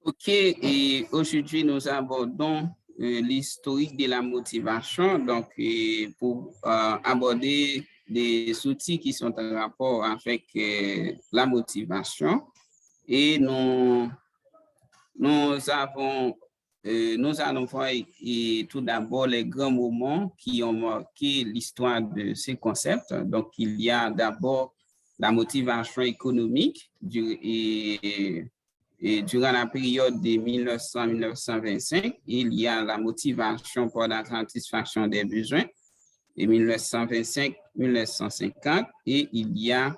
OK, et aujourd'hui, nous abordons l'historique de la motivation, donc pour aborder des outils qui sont en rapport avec la motivation. Et nous avons, nous allons voir tout d'abord les grands moments qui ont marqué l'histoire de ces concepts. Donc, il y a d'abord la motivation économique et durant la période de 1900-1925, il y a la motivation pour la satisfaction des besoins de 1925-1950 et il y a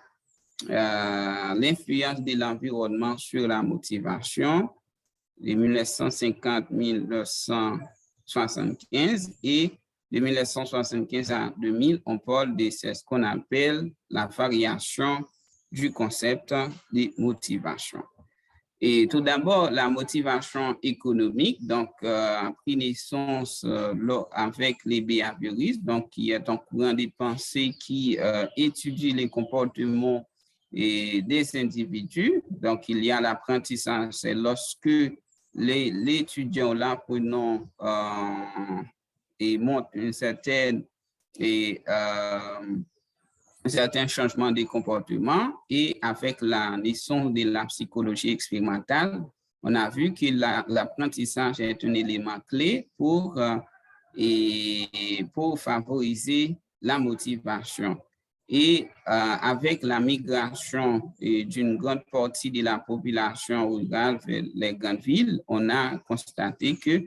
l'influence de l'environnement sur la motivation de 1950-1975 et de 1975 à 2000, on parle de ce qu'on appelle la variation du concept de motivation. Et tout d'abord, la motivation économique, donc, a pris naissance avec les behavioristes, donc, qui est un courant de pensée qui étudie les comportements des individus. Donc, il y a l'apprentissage, c'est lorsque l'étudiant là prenant et montre une certaine certains changements de comportement et avec la naissance de la psychologie expérimentale, on a vu que l'apprentissage est un élément clé pour favoriser la motivation. Et avec la migration d'une grande partie de la population rurale vers les grandes villes, on a constaté que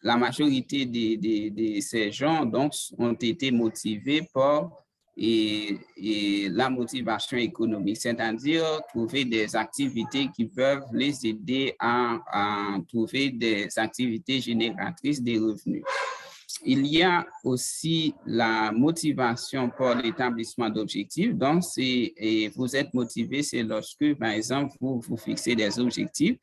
la majorité de ces gens donc, ont été motivés par la motivation économique, c'est-à-dire trouver des activités qui peuvent les aider à trouver des activités génératrices de revenus. Il y a aussi la motivation pour l'établissement d'objectifs. Donc, vous êtes motivé, c'est lorsque, par exemple, vous fixez des objectifs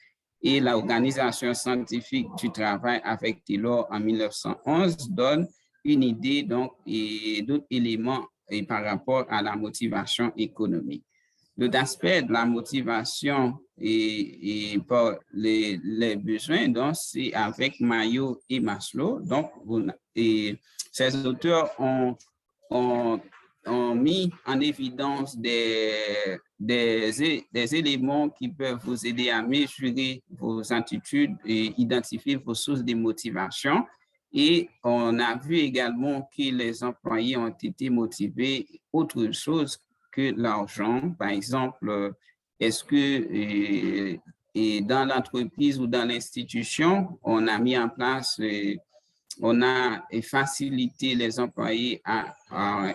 et l'Organisation scientifique du travail avec Taylor en 1911 donne une idée donc, et d'autres éléments par rapport à la motivation économique. L'autre aspect de la motivation et pour les besoins, donc c'est avec Mayo et Maslow. Donc, ces auteurs ont mis en évidence des éléments qui peuvent vous aider à mesurer vos attitudes et identifier vos sources de motivation. Et on a vu également que les employés ont été motivés autre chose que l'argent. Par exemple, est-ce que dans l'entreprise ou dans l'institution, on a mis en place on a facilité les employés à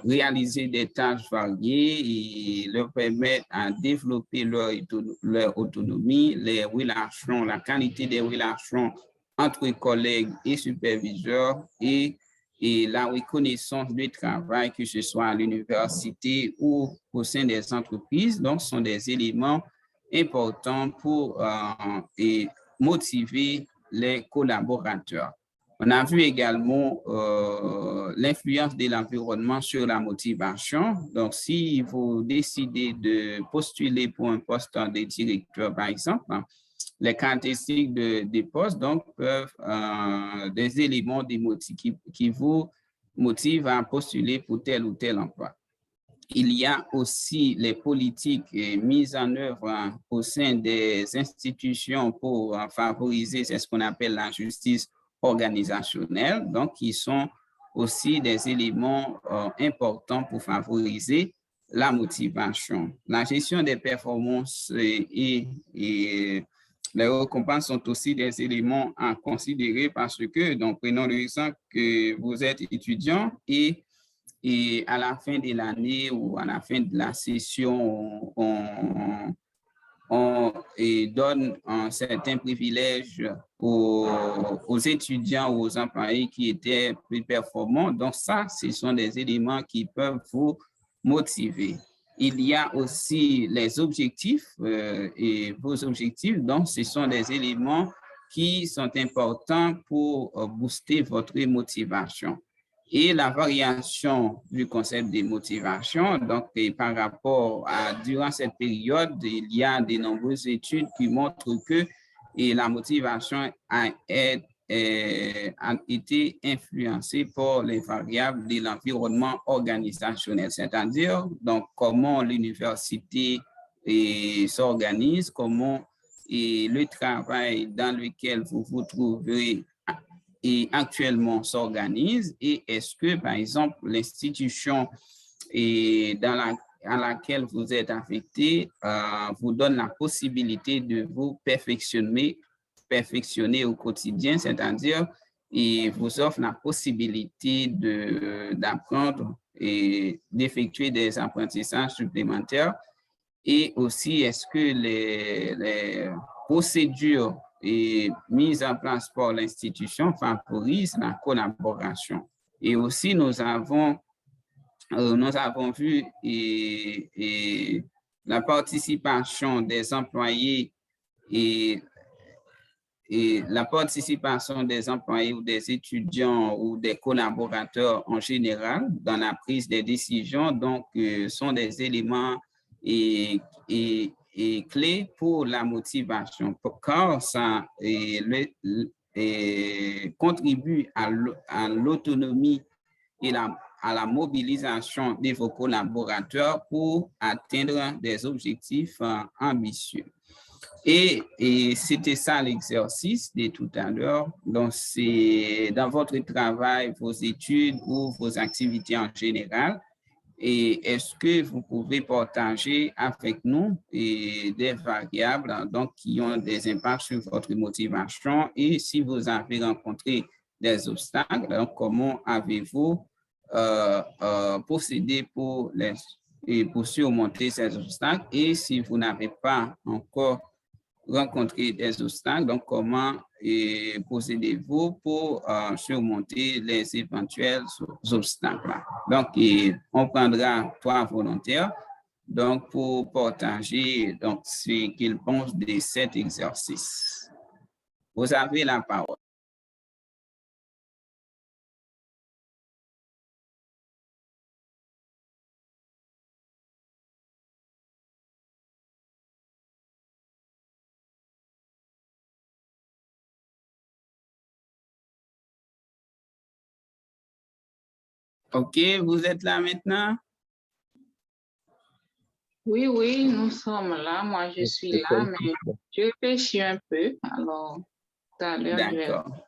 réaliser des tâches variées et leur permettre à développer leur autonomie, les relations, la qualité des relations entre collègues et superviseurs et la reconnaissance du travail, que ce soit à l'université ou au sein des entreprises. Donc, ce sont des éléments importants pour motiver les collaborateurs. On a vu également l'influence de l'environnement sur la motivation. Donc, si vous décidez de postuler pour un poste de directeur, par exemple, les caractéristiques des postes donc, peuvent des éléments qui vous motivent à postuler pour tel ou tel emploi. Il y a aussi les politiques mises en œuvre au sein des institutions pour favoriser ce qu'on appelle la justice organisationnelle, donc qui sont aussi des éléments importants pour favoriser la motivation. La gestion des performances et les récompenses sont aussi des éléments à considérer parce que, donc, prenons l'exemple que vous êtes étudiant et à la fin de l'année ou à la fin de la session, on donne un certain privilège aux étudiants ou aux employés qui étaient plus performants. Donc ça, ce sont des éléments qui peuvent vous motiver. Il y a aussi les objectifs et vos objectifs. Donc, ce sont des éléments qui sont importants pour booster votre motivation. Et la variation du concept de motivation, donc par rapport à durant cette période, il y a de nombreuses études qui montrent que la motivation a été influencée par les variables de l'environnement organisationnel, c'est-à-dire donc comment l'université s'organise, comment le travail dans lequel vous vous trouvez et actuellement s'organise et est-ce que, par exemple, l'institution à laquelle vous êtes affecté vous donne la possibilité de vous perfectionner au quotidien, c'est-à-dire et vous offre la possibilité d'apprendre et d'effectuer des apprentissages supplémentaires et aussi, est-ce que les procédures mises en place par l'institution favorisent la collaboration? Et aussi, nous avons vu la participation des employés et, la participation des employés ou des étudiants ou des collaborateurs en général dans la prise des décisions, donc, sont des éléments et clés pour la motivation, car ça contribue à l'autonomie et à la mobilisation de vos collaborateurs pour atteindre des objectifs ambitieux. Et c'était ça l'exercice de tout à l'heure. Donc, c'est dans votre travail, vos études ou vos activités en général. Et est-ce que vous pouvez partager avec nous des variables donc, qui ont des impacts sur votre motivation et si vous avez rencontré des obstacles, donc comment avez-vous procédé pour surmonter ces obstacles et si vous n'avez pas encore rencontrer des obstacles, donc comment procédez-vous pour surmonter les éventuels obstacles. Donc, on prendra 3 volontaires donc, pour partager donc, ce qu'ils pensent de cet exercice. Vous avez la parole. OK, vous êtes là maintenant? Oui, oui, nous sommes là. Moi, je suis là, mais je réfléchis un peu. Alors, tout à l'heure, je vais... D'accord.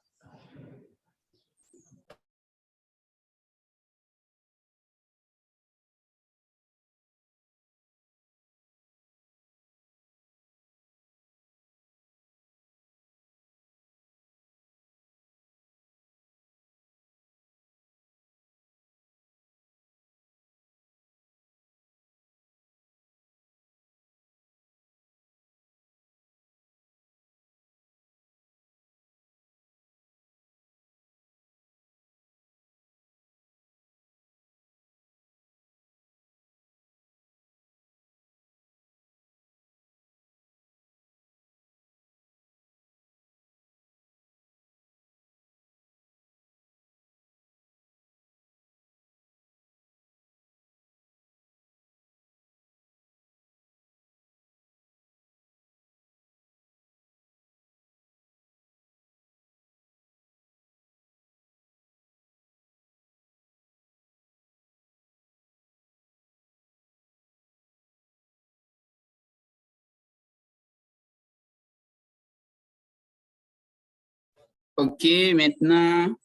OK, maintenant,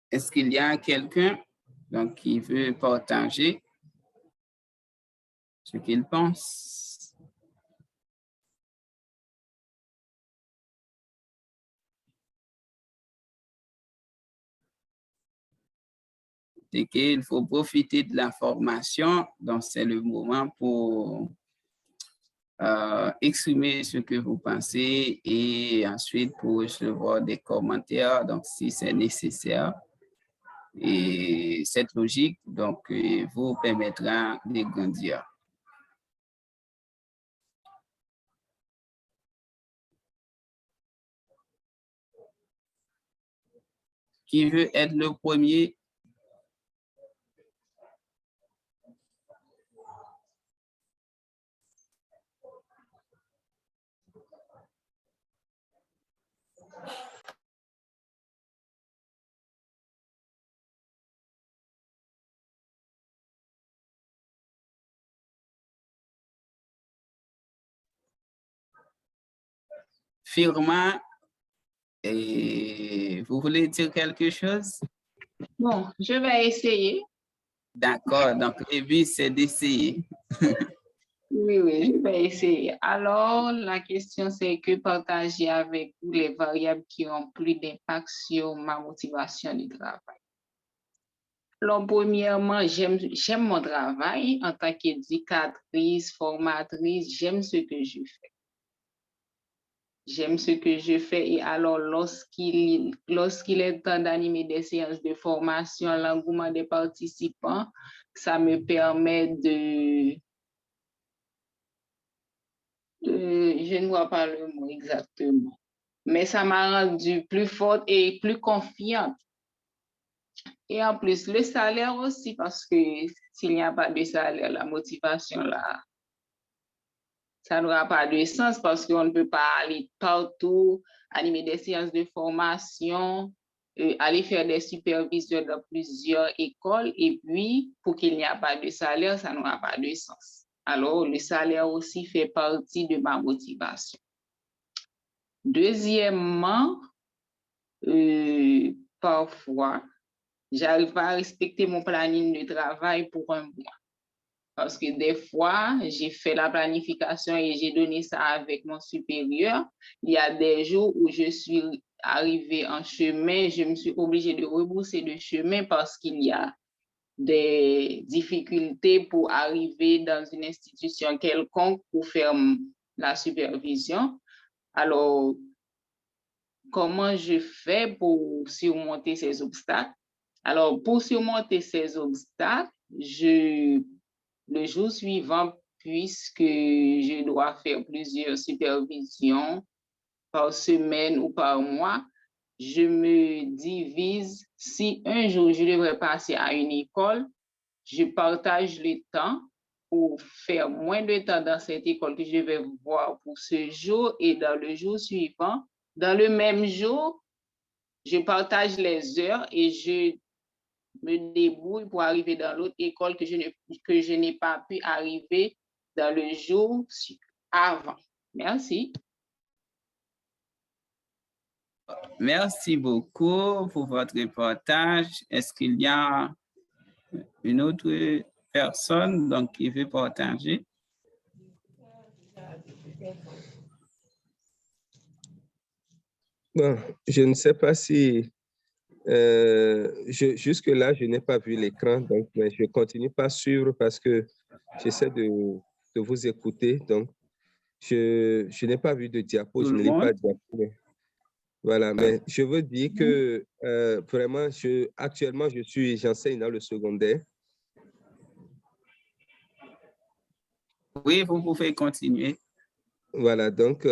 est-ce qu'il y a quelqu'un donc, qui veut partager ce qu'il pense? C'est qu'il faut profiter de la formation, donc c'est le moment pour exprimer ce que vous pensez et ensuite pour recevoir des commentaires, donc si c'est nécessaire. Et cette logique, donc, vous permettra de grandir. Qui veut être le premier? Firmin, et vous voulez dire quelque chose? Bon, je vais essayer. D'accord, donc le but, c'est d'essayer. Oui, je vais essayer. Alors, la question, c'est que partager avec vous les variables qui ont plus d'impact sur ma motivation du travail. Alors, premièrement, j'aime mon travail en tant qu'éducatrice, formatrice, j'aime ce que je fais. J'aime ce que je fais et alors lorsqu'il est temps d'animer des séances de formation, l'engouement des participants, ça me permet je ne vois pas le mot exactement, mais ça m'a rendue plus forte et plus confiante. Et en plus, le salaire aussi, parce que s'il n'y a pas de salaire, la motivation là, ça n'aura pas de sens parce qu'on ne peut pas aller partout, animer des séances de formation, aller faire des supervisions dans plusieurs écoles et puis, pour qu'il n'y a pas de salaire, ça n'aura pas de sens. Alors, le salaire aussi fait partie de ma motivation. Deuxièmement, parfois, j'arrive pas à respecter mon planning de travail pour un mois. Parce que des fois, j'ai fait la planification et j'ai donné ça avec mon supérieur. Il y a des jours où je suis arrivée en chemin, je me suis obligée de rebrousser le chemin parce qu'il y a des difficultés pour arriver dans une institution quelconque pour faire la supervision. Alors, comment je fais pour surmonter ces obstacles? Alors, pour surmonter ces obstacles, le jour suivant, puisque je dois faire plusieurs supervisions par semaine ou par mois, je me divise. Si un jour je devrais passer à une école, je partage le temps pour faire moins de temps dans cette école que je vais voir pour ce jour et dans le jour suivant. Dans le même jour, je partage les heures et je me débrouille pour arriver dans l'autre école que je n'ai pas pu arriver dans le jour avant. Merci. Merci beaucoup pour votre reportage. Est-ce qu'il y a une autre personne donc, qui veut partager? Bon, je ne sais pas si jusque-là, je n'ai pas vu l'écran, donc mais je continue pas à suivre parce que j'essaie de vous écouter. Donc, je n'ai pas vu de diapo, je ne lis pas de diapo. Voilà, mais je veux dire que vraiment, actuellement, j'enseigne dans le secondaire. Oui, vous pouvez continuer. Voilà, donc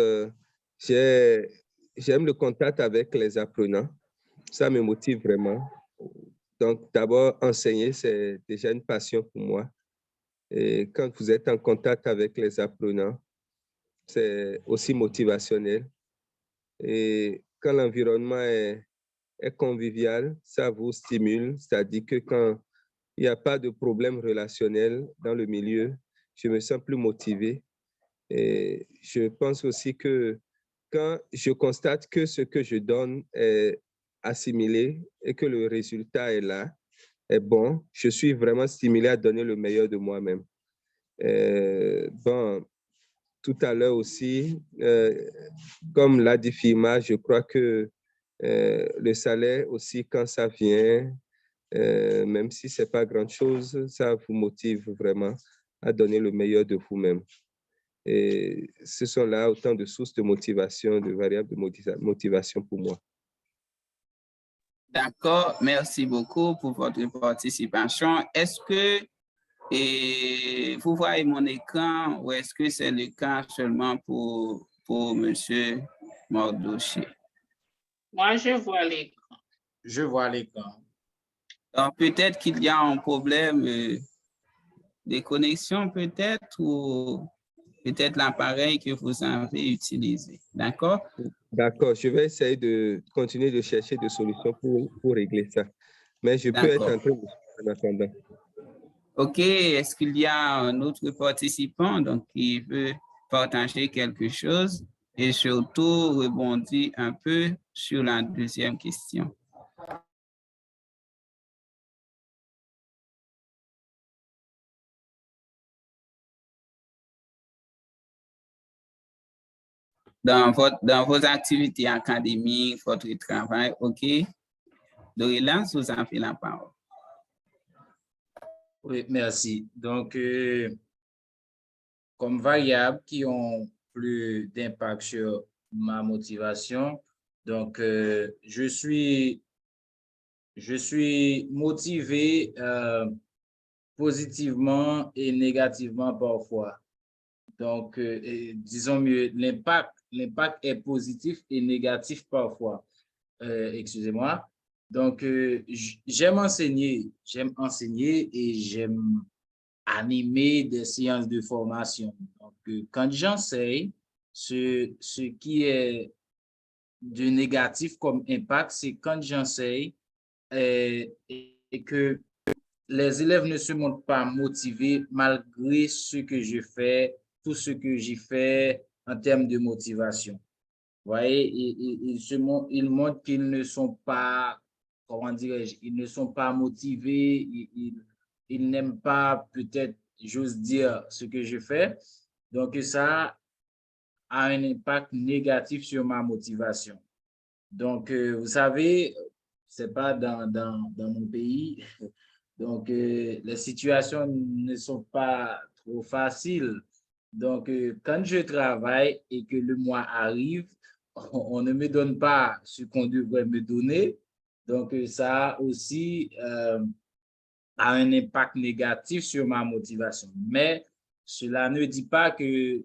j'aime le contact avec les apprenants. Ça me motive vraiment. Donc, d'abord, enseigner, c'est déjà une passion pour moi. Et quand vous êtes en contact avec les apprenants, c'est aussi motivationnel. Et quand l'environnement est convivial, ça vous stimule. C'est-à-dire que quand il n'y a pas de problème relationnel dans le milieu, je me sens plus motivé. Et je pense aussi que quand je constate que ce que je donne est assimilé et que le résultat est là, est bon, je suis vraiment stimulé à donner le meilleur de moi-même. Bon, tout à l'heure aussi, comme l'a dit Firma, je crois que le salaire aussi, quand ça vient, même si ce n'est pas grand-chose, ça vous motive vraiment à donner le meilleur de vous-même. Et ce sont là autant de sources de motivation, de variables de motivation pour moi. D'accord, merci beaucoup pour votre participation. Est-ce que vous voyez mon écran ou est-ce que c'est le cas seulement pour M. Mordouchi? Moi, je vois l'écran. Je vois l'écran. Donc, peut-être qu'il y a un problème de connexion, peut-être, ou peut-être l'appareil que vous avez utilisé. D'accord? D'accord, je vais essayer de continuer de chercher des solutions pour régler ça. Mais je peux être D'accord. en train de en attendant. OK, est-ce qu'il y a un autre participant donc, qui veut partager quelque chose et surtout rebondir un peu sur la deuxième question? Dans vos activités académiques, votre travail, OK? Dorélas, vous avez la parole. Oui, merci. Donc, comme variables qui ont plus d'impact sur ma motivation, donc je suis motivé positivement et négativement parfois. Donc, disons mieux, l'impact est positif et négatif parfois. Excusez-moi. Donc, j'aime enseigner et j'aime animer des séances de formation. Donc, quand j'enseigne, ce qui est de négatif comme impact, c'est quand j'enseigne et que les élèves ne se montrent pas motivés malgré ce que je fais, tout ce que j'y fais en termes de motivation. Vous voyez, ils montrent qu'ils ne sont pas, comment dirais-je, ils ne sont pas motivés, ils n'aiment pas peut-être, j'ose dire, ce que je fais. Donc, ça a un impact négatif sur ma motivation. Donc, vous savez, c'est pas dans mon pays. Donc, les situations ne sont pas trop faciles. Donc, quand je travaille et que le mois arrive, on ne me donne pas ce qu'on devrait me donner. Donc, ça aussi a un impact négatif sur ma motivation. Mais cela ne dit pas que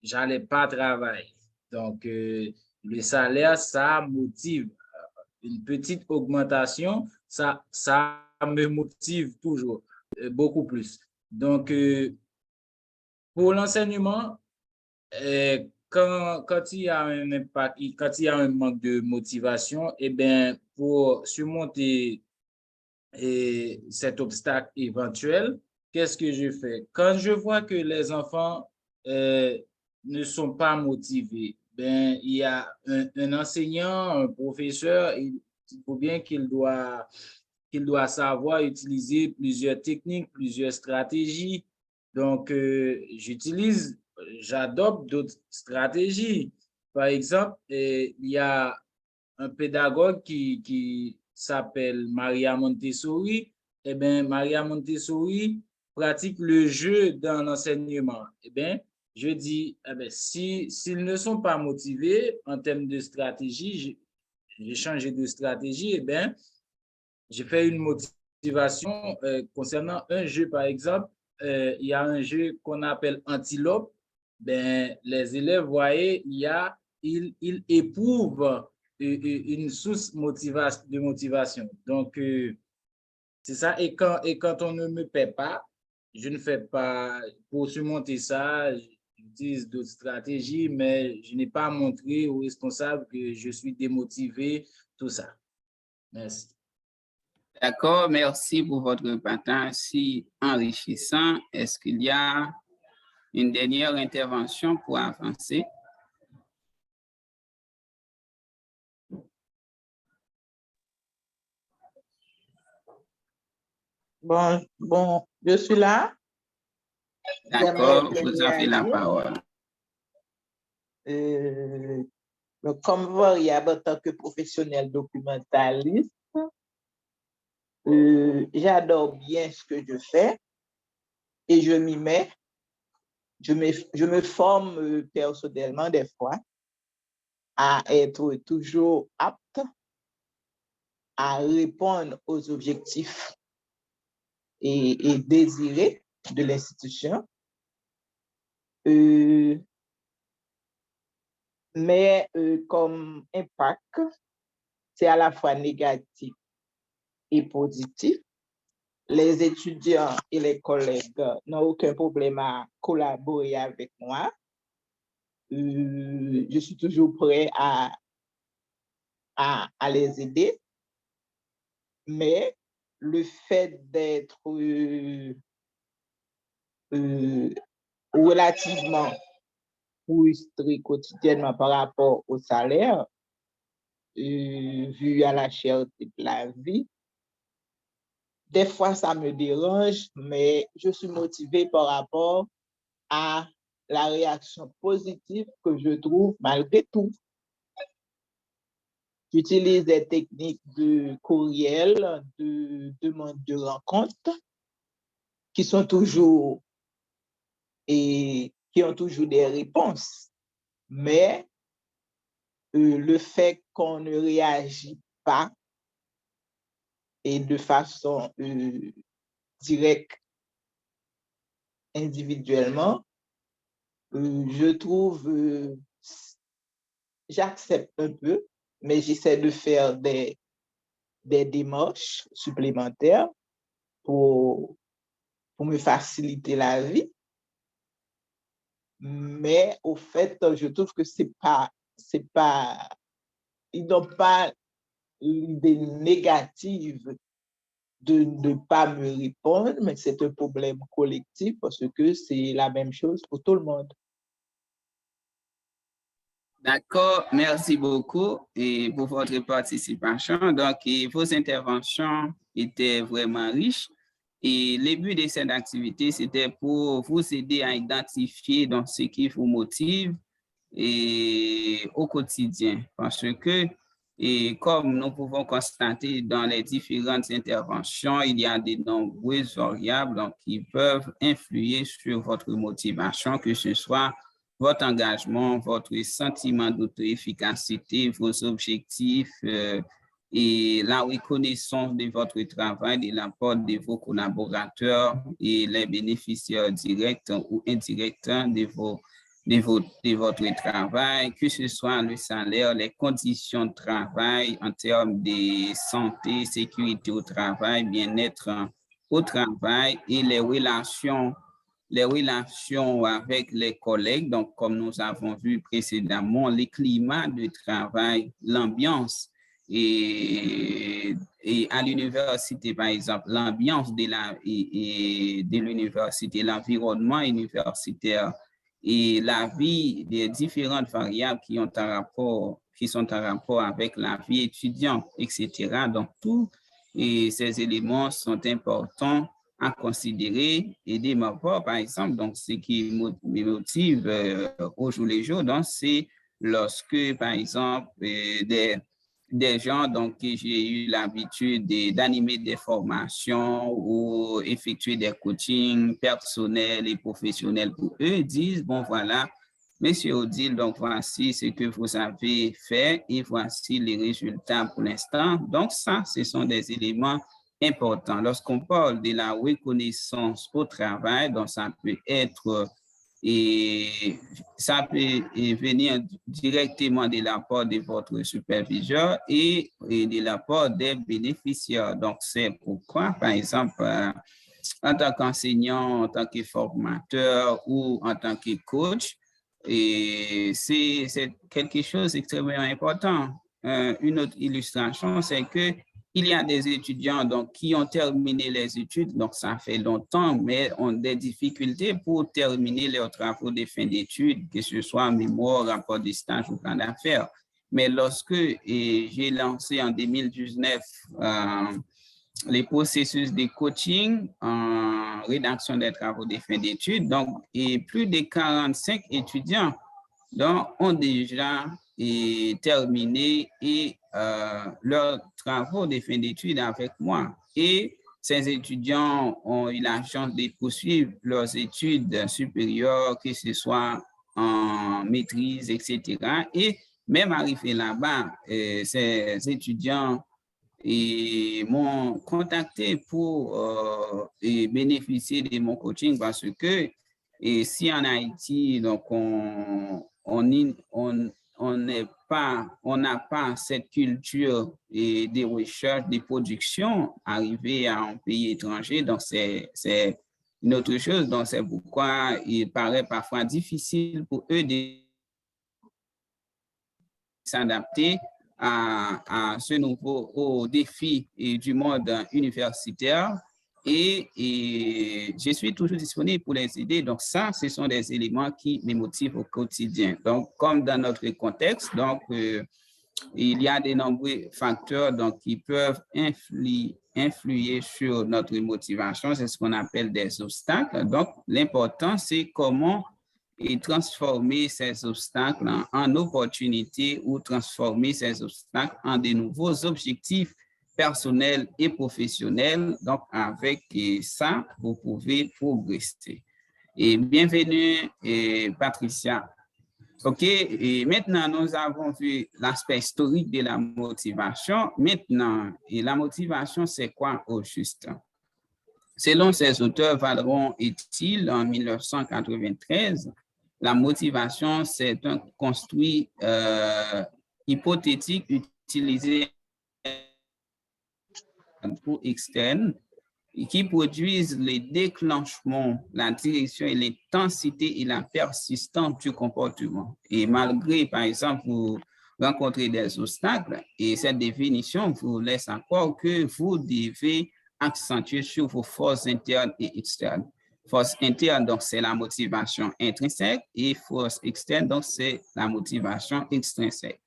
j'allais pas travailler. Donc, le salaire, ça motive. Une petite augmentation, ça me motive toujours beaucoup plus. Donc, pour l'enseignement, quand il y a un impact, quand il y a un manque de motivation, eh bien, pour surmonter cet obstacle éventuel, qu'est-ce que je fais? Quand je vois que les enfants ne sont pas motivés, ben, il y a un enseignant, un professeur, il faut bien qu'il doit savoir utiliser plusieurs techniques, plusieurs stratégies. Donc, j'adopte d'autres stratégies. Par exemple, il y a un pédagogue qui s'appelle Maria Montessori. Eh bien, Maria Montessori pratique le jeu dans l'enseignement. Eh bien, je dis, eh bien, s'ils ne sont pas motivés en termes de stratégie, j'ai changé de stratégie, eh bien, j'ai fait une motivation concernant un jeu, par exemple. Il y a un jeu qu'on appelle Antilope. Ben, les élèves, voyez, ils éprouvent une source de motivation. Donc, c'est ça. Et quand on ne me paie pas, je ne fais pas, pour surmonter ça, j'utilise d'autres stratégies, mais je n'ai pas montré aux responsables que je suis démotivé, tout ça. Merci. D'accord, merci pour votre partage si enrichissant. Est-ce qu'il y a une dernière intervention pour avancer? Bon, je suis là. D'accord, vous avez la parole. Comme variable en tant que professionnel documentaliste, j'adore bien ce que je fais et je m'y mets. Je me forme personnellement des fois à être toujours apte à répondre aux objectifs et désirés de l'institution. Mais comme impact, c'est à la fois négatif et positif. Les étudiants et les collègues n'ont aucun problème à collaborer avec moi. Je suis toujours prêt à les aider. Mais le fait d'être relativement frustré quotidiennement par rapport au salaire, vu à la cherté de la vie, des fois ça me dérange, mais je suis motivée par rapport à la réaction positive que je trouve malgré tout. J'utilise des techniques de courriel, de demande de rencontre, qui sont toujours et qui ont toujours des réponses. Mais le fait qu'on ne réagit pas et de façon directe, individuellement, je trouve, j'accepte un peu, mais j'essaie de faire des démarches supplémentaires pour me faciliter la vie. Mais au fait, je trouve que ils n'ont pas l'idée négative de ne pas me répondre, mais c'est un problème collectif parce que c'est la même chose pour tout le monde. D'accord, merci beaucoup et pour votre participation. Donc, vos interventions étaient vraiment riches et le but de cette activité, c'était pour vous aider à identifier donc, ce qui vous motive et au quotidien. Parce que, et comme nous pouvons constater dans les différentes interventions, il y a de nombreuses variables donc, qui peuvent influer sur votre motivation, que ce soit votre engagement, votre sentiment d'auto-efficacité, vos objectifs et la reconnaissance de votre travail, de l'apport de vos collaborateurs et les bénéficiaires directs ou indirects de votre travail, que ce soit le salaire, les conditions de travail en termes de santé, sécurité au travail, bien-être au travail et les relations avec les collègues. Donc, comme nous avons vu précédemment, les climats de travail, l'ambiance et à l'université, par exemple, l'ambiance de l'université, l'environnement universitaire et la vie des différentes variables qui sont en rapport avec la vie étudiante, etc. Donc, tous ces éléments sont importants à considérer et de ma part, par exemple, donc ce qui me motive au jour le jour, donc c'est lorsque, par exemple, des gens donc que j'ai eu l'habitude d'animer des formations ou effectuer des coachings personnels et professionnels pour eux, disent, bon voilà, Monsieur Odile, donc voici ce que vous avez fait et voici les résultats pour l'instant. Donc ça, ce sont des éléments important. Lorsqu'on parle de la reconnaissance au travail, donc ça peut être et ça peut venir directement de la part de votre superviseur et de la part des bénéficiaires. Donc, c'est pourquoi, par exemple, en tant qu'enseignant, en tant que formateur ou en tant que coach, et c'est quelque chose d'extrêmement important. Une autre illustration, c'est que il y a des étudiants donc, qui ont terminé les études, donc ça fait longtemps, mais ont des difficultés pour terminer leurs travaux de fin d'études, que ce soit mémoire, rapport de stage ou plan d'affaires. Mais lorsque j'ai lancé en 2019 les processus de coaching en rédaction des travaux de fin d'études, donc et plus de 45 étudiants donc, ont déjà terminé leurs travaux de fin d'études avec moi. Et ces étudiants ont eu la chance de poursuivre leurs études supérieures, que ce soit en maîtrise, etc. Et même arrivé là-bas, ces étudiants m'ont contacté pour bénéficier de mon coaching parce que si en Haïti, donc on est n'a pas cette culture et des recherches, des productions arrivées à un pays étranger. Donc, c'est une autre chose. Donc, c'est pourquoi il paraît parfois difficile pour eux de s'adapter à ce nouveau au défi du monde universitaire. Et je suis toujours disponible pour les aider. Donc, ça, ce sont des éléments qui me motivent au quotidien. Donc, comme dans notre contexte, donc, il y a de nombreux facteurs donc, qui peuvent influer sur notre motivation. C'est ce qu'on appelle des obstacles. Donc, l'important, c'est comment transformer ces obstacles en opportunités ou transformer ces obstacles en de nouveaux objectifs personnels et professionnels. Donc, avec ça, vous pouvez progresser. Et bienvenue, Patricia. OK, et maintenant, nous avons vu l'aspect historique de la motivation. Maintenant, et la motivation, c'est quoi au juste? Selon ces auteurs, Valeron et Thiel, en 1993, la motivation, c'est un construit hypothétique utilisé pour externe qui produisent le déclenchement, la direction et l'intensité et la persistance du comportement. Et malgré, par exemple, vous rencontrez des obstacles, et cette définition vous laisse croire que vous devez accentuer sur vos forces internes et externes. Force interne, donc, c'est la motivation intrinsèque, et force externe, donc, c'est la motivation extrinsèque.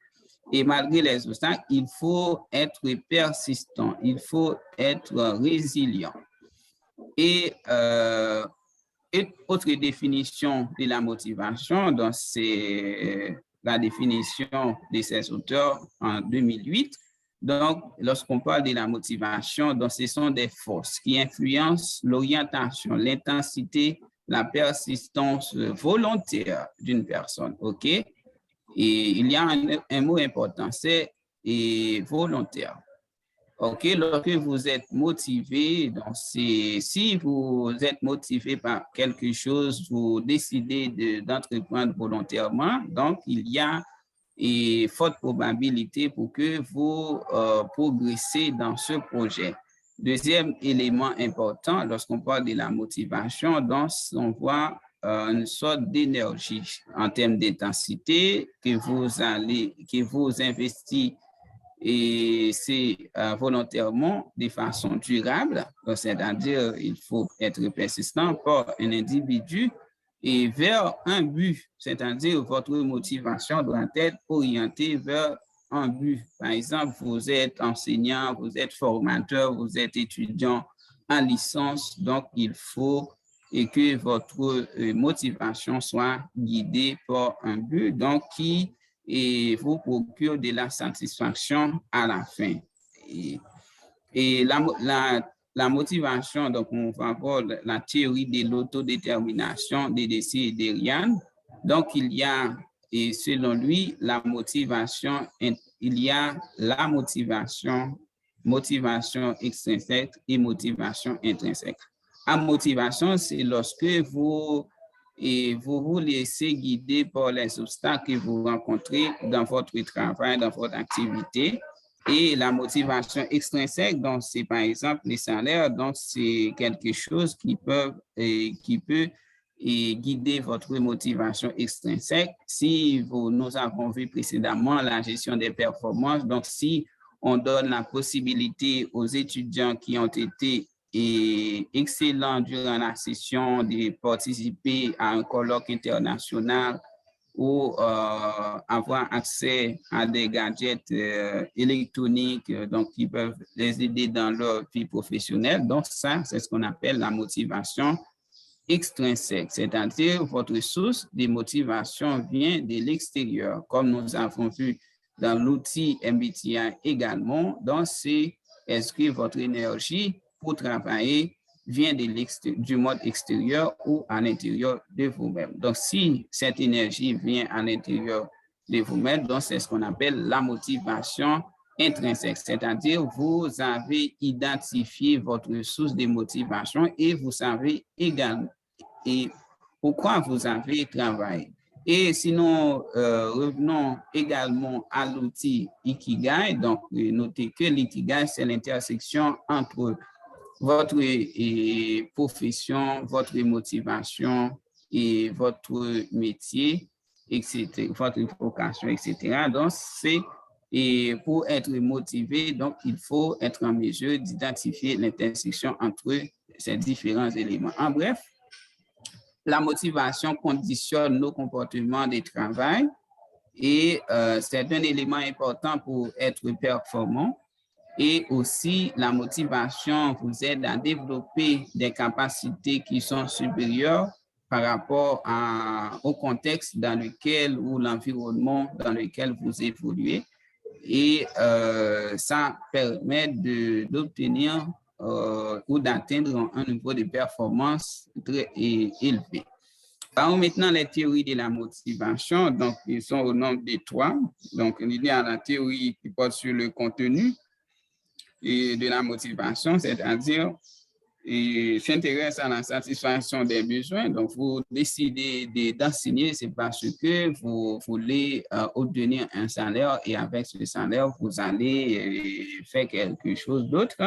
Et malgré les obstacles, il faut être persistant, il faut être résilient. Et autre définition de la motivation, donc c'est la définition de ces auteurs en 2008. Donc, lorsqu'on parle de la motivation, donc ce sont des forces qui influencent l'orientation, l'intensité, la persistance volontaire d'une personne, OK? Et il y a un mot important, c'est volontaire. OK, lorsque vous êtes motivé, donc si vous êtes motivé par quelque chose, vous décidez d'entreprendre volontairement, donc il y a forte probabilité pour que vous progressez dans ce projet. Deuxième élément important, lorsqu'on parle de la motivation, donc on voit une sorte d'énergie en termes d'intensité que vous investissez et c'est volontairement de façon durable, c'est-à-dire il faut être persistant par un individu et vers un but, c'est-à-dire votre motivation doit être orientée vers un but. Par exemple, vous êtes enseignant, vous êtes formateur, vous êtes étudiant en licence, donc il faut que votre motivation soit guidée par un but, donc qui vous procure de la satisfaction à la fin. Et la motivation, donc on va voir la théorie de l'autodétermination de Deci et d'Erian. Donc il y a, et selon lui, la motivation, il y a la motivation extrinsèque et motivation intrinsèque. La motivation, c'est lorsque vous vous laissez guider par les obstacles que vous rencontrez dans votre travail, dans votre activité. Et la motivation extrinsèque, donc c'est par exemple les salaires, donc c'est quelque chose qui peut guider votre motivation extrinsèque. Si nous avons vu précédemment la gestion des performances, donc si on donne la possibilité aux étudiants qui ont été excellents durant la session de participer à un colloque international ou avoir accès à des gadgets électroniques donc qui peuvent les aider dans leur vie professionnelle. Donc ça, c'est ce qu'on appelle la motivation extrinsèque, c'est-à-dire votre source de motivation vient de l'extérieur, comme nous avons vu dans l'outil MBTI également. Donc c'est est-ce que votre énergie pour travailler vient du monde extérieur ou à l'intérieur de vous-même. Donc, si cette énergie vient à l'intérieur de vous-même, donc c'est ce qu'on appelle la motivation intrinsèque, c'est-à-dire vous avez identifié votre source de motivation et vous savez également et pourquoi vous avez travaillé. Et sinon, revenons également à l'outil Ikigai. Donc, notez que l'Ikigai, c'est l'intersection entre votre profession, votre motivation et votre métier, etc., votre vocation, etc. Donc, c'est pour être motivé, donc il faut être en mesure d'identifier l'intersection entre ces différents éléments. En bref, la motivation conditionne nos comportements de travail et c'est un élément important pour être performant. Et aussi, la motivation vous aide à développer des capacités qui sont supérieures par rapport au contexte dans lequel ou l'environnement dans lequel vous évoluez. Et ça permet d'obtenir ou d'atteindre un niveau de performance très élevé. Parlons maintenant des théories de la motivation. Donc, ils sont au nombre de 3. Donc, il y a la théorie qui porte sur le contenu et de la motivation, c'est-à-dire s'intéresse à la satisfaction des besoins. Donc, vous décidez d'enseigner, c'est parce que vous voulez obtenir un salaire et avec ce salaire, vous allez faire quelque chose d'autre.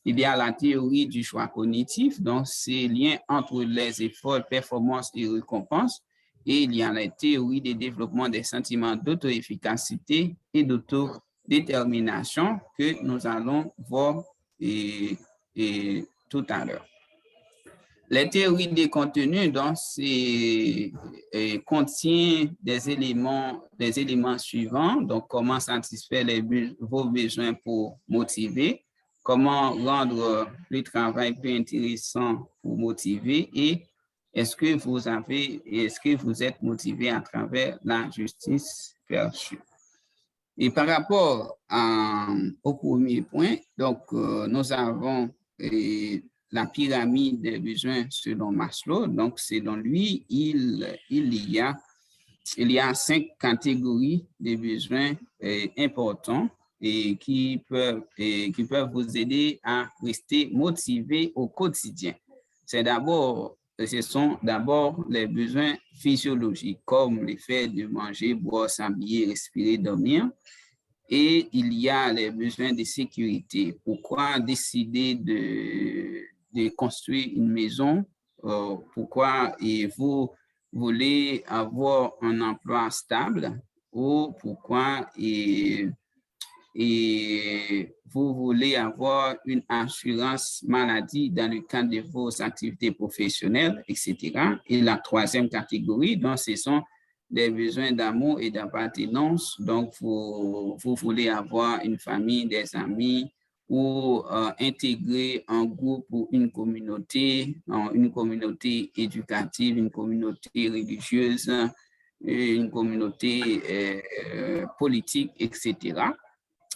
Il y a la théorie du choix cognitif, donc c'est lien entre les efforts, performance et récompense. Et il y a la théorie des développements des sentiments d'auto-efficacité et d'autodétermination que nous allons voir tout à l'heure. Les théories des contenus, donc, contient des éléments suivants. Donc, comment satisfaire vos besoins pour motiver, comment rendre le travail plus intéressant pour motiver et est-ce que vous êtes motivé à travers la justice perçue. Et par rapport au premier point, donc, nous avons la pyramide des besoins selon Maslow. Donc, selon lui, il y a 5 catégories de besoins importants et qui peuvent vous aider à rester motivé au quotidien. Ce sont d'abord les besoins physiologiques, comme le fait de manger, boire, s'habiller, respirer, dormir. Et il y a les besoins de sécurité. Pourquoi décider de construire une maison? Pourquoi vous voulez avoir un emploi stable? Ou pourquoi vous voulez avoir une assurance maladie dans le cadre de vos activités professionnelles, etc. Et la troisième catégorie, donc, ce sont des besoins d'amour et d'appartenance. Donc, vous voulez avoir une famille, des amis ou intégrer un groupe ou une communauté éducative, une communauté religieuse, une communauté politique, etc.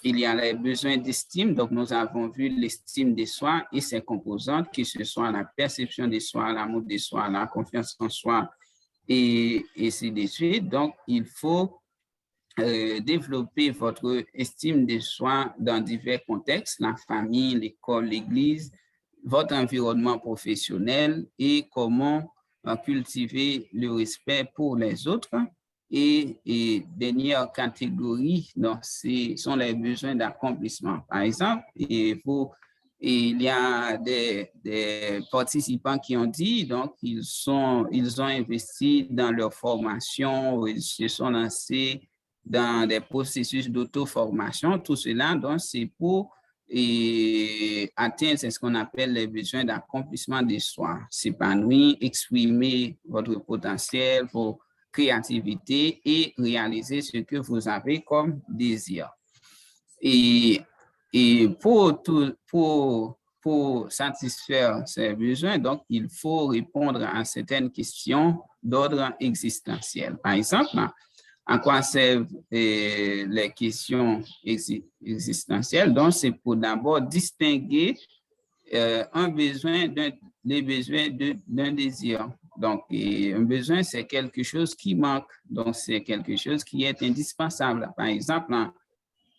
Il y a les besoins d'estime. Donc, nous avons vu l'estime de soi et ses composantes, que ce soit la perception de soi, l'amour de soi, la confiance en soi, et ainsi de suite. Donc, il faut développer votre estime de soi dans divers contextes, la famille, l'école, l'église, votre environnement professionnel et comment cultiver le respect pour les autres. Et dernière catégorie, donc, ce sont les besoins d'accomplissement. Par exemple, il y a des participants qui ont dit, donc, ils ont investi dans leur formation, ils se sont lancés dans des processus d'auto-formation. Tout cela, donc, c'est pour atteindre ce qu'on appelle les besoins d'accomplissement de soi. S'épanouir, exprimer votre potentiel, vos créativité et réaliser ce que vous avez comme désir. Et pour satisfaire ces besoins, donc, il faut répondre à certaines questions d'ordre existentiel. Par exemple, en quoi servent les questions existentielles? Donc, c'est pour d'abord distinguer un besoin les besoins d'un désir. Donc, un besoin, c'est quelque chose qui manque. Donc, c'est quelque chose qui est indispensable. Par exemple,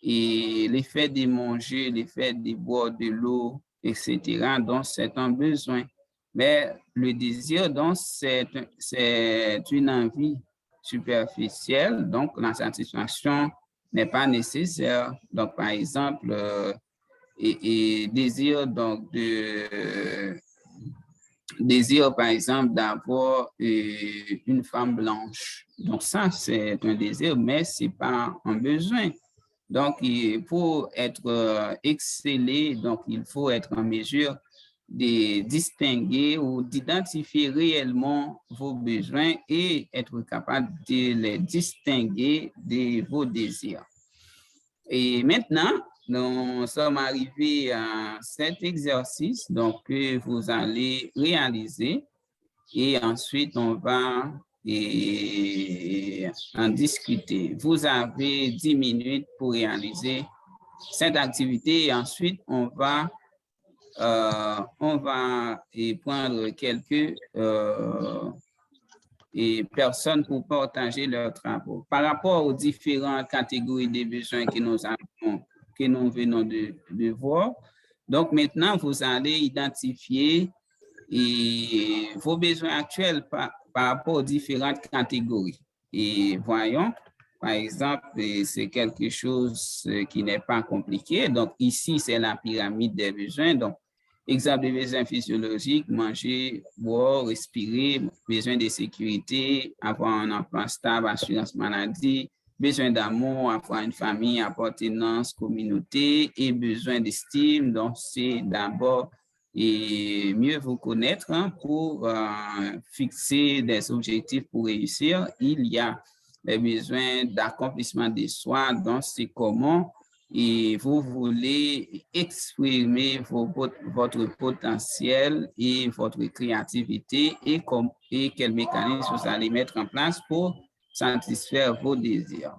l'effet de manger, l'effet de boire de l'eau, etc. Donc, c'est un besoin. Mais le désir, donc, c'est une envie. superficielle, donc la satisfaction n'est pas nécessaire. Donc, par exemple, désir par exemple d'avoir une femme blanche. Donc ça, c'est un désir, mais c'est pas un besoin. Donc, pour être excellé, donc il faut être en mesure de distinguer ou d'identifier réellement vos besoins et être capable de les distinguer de vos désirs. Et maintenant, nous sommes arrivés à cet exercice donc, que vous allez réaliser et ensuite on va en discuter. Vous avez 10 minutes pour réaliser cette activité et ensuite on va prendre quelques personnes pour partager leurs travaux. Par rapport aux différentes catégories de besoins que nous venons de voir, donc maintenant, vous allez identifier vos besoins actuels par rapport aux différentes catégories. Et voyons, par exemple, c'est quelque chose qui n'est pas compliqué. Donc ici, c'est la pyramide des besoins. Donc, exemple de besoins physiologiques, manger, boire, respirer, besoin de sécurité, avoir un emploi stable, assurance maladie, besoin d'amour, avoir une famille, appartenance, communauté et besoin d'estime. Donc, c'est d'abord mieux vous connaître pour fixer des objectifs pour réussir. Il y a les besoins d'accomplissement de soi, donc c'est comment et vous voulez exprimer votre potentiel et votre créativité et quel mécanisme vous allez mettre en place pour satisfaire vos désirs.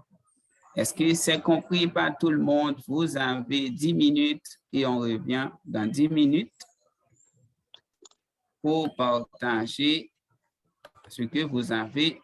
Est-ce que c'est compris par tout le monde? Vous avez 10 minutes et on revient dans 10 minutes pour partager ce que vous avez